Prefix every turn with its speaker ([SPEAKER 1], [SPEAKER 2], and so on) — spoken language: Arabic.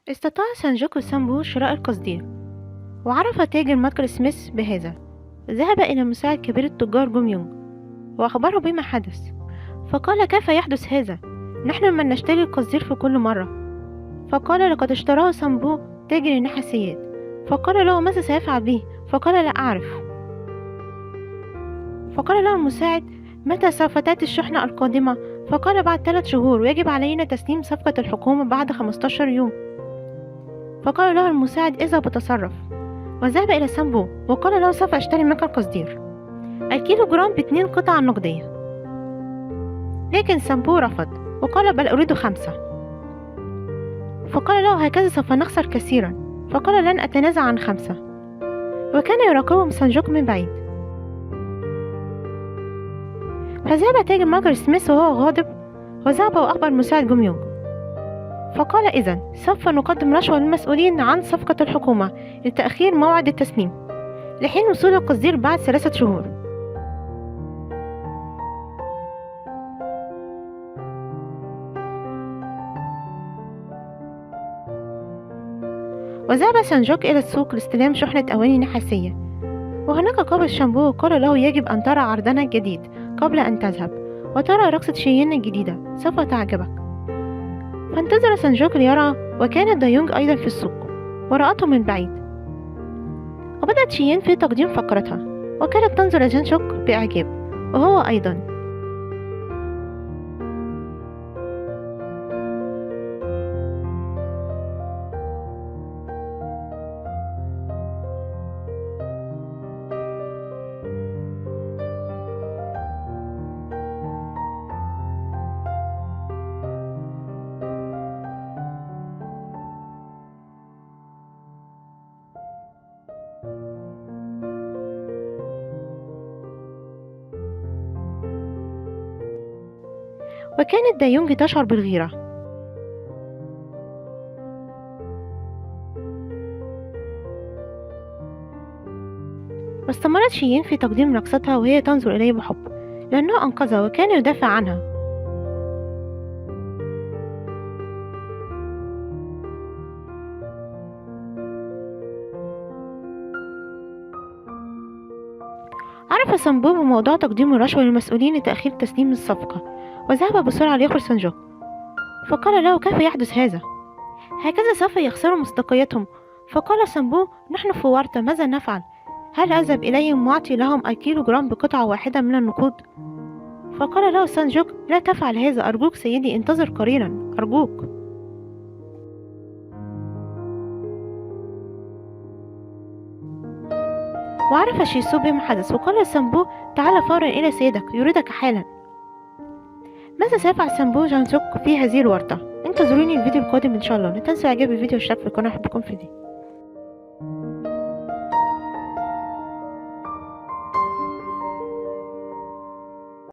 [SPEAKER 1] استطاع سانجوكو سامبو شراء القصدير، وعرف تاجر ماكر سميث بهذا. ذهب إلى مساعد كبير التجار جوم يونغ وأخبره بما حدث، فقال: كيف يحدث هذا؟ نحن من نشتري القصدير في كل مرة. فقال: لقد اشتراه سامبو تاجر النحاسيات. فقال له: ماذا سيفعل به؟ فقال: لا أعرف. فقال له المساعد: متى سوف تأتي الشحنة القادمة؟ فقال: بعد 3 شهور، ويجب علينا تسليم صفقة الحكومة بعد 15 يوم. فقال له المساعد: اذهب وتصرف. وذهب إلى سامبو وقال له: سوف أشتري منك القصدير، الكيلو جرام ب2 قطع نقدية. لكن سامبو رفض وقال: بل أريد 5. فقال له: هكذا سوف نخسر كثيرا. فقال: لن أتنازع عن 5. وكان يراقبهم سانجوك من بعيد. فذهب تاجر ماكر سميث وهو غاضب، وذهب وأخبر مساعد جوم يونغ. فقال: إذن سوف نقدم رشوة للمسؤولين عن صفقة الحكومة لتأخير موعد التسليم لحين وصول القصدير بعد 3 شهور. وذهب سانجوك إلى السوق لاستلام شحنة أواني نحاسية، وهناك قابل شامبو وقال له: يجب أن ترى عرضنا الجديد قبل أن تذهب، وترى رقصة شيين الجديدة سوف تعجبك. فانتظر سانجوك ليرى، وكانت دايونج أيضا في السوق ورأته من بعيد. وبدأت شيين في تقديم فقرتها، وكانت تنظر لسانجوك بإعجاب وهو أيضا. وكانت دايونج تشعر بالغيرة. واستمرت شيين في تقديم رقصتها وهي تنظر إليه بحب، لأنه أنقذها وكان يدافع عنها. عرف سامبو بموضوع تقديم الرشوة للمسؤولين لتأخير تسليم الصفقة، وذهب بسرعة ليخبر سانجوك. فقال له: كيف يحدث هذا؟ هكذا سوف يخسروا مصداقيتهم. فقال سامبو: نحن في ورطة، ماذا نفعل؟ هل أذهب إليهم وأعطي لهم الكيلو جرام بقطعة واحدة من النقود؟ فقال له سانجوك: لا تفعل هذا، أرجوك سيدي، انتظر قليلا، أرجوك. وعرف شيسو بما حدث، وقال سامبو: تعال فورا إلى سيدك، يريدك حالا. ماذا سيفعل سامبو جانسوك في هذه الورطة؟ انتظروني الفيديو القادم إن شاء الله. لا تنسوا إعجاب الفيديو والاشتراك في القناة. أحبكم في دي.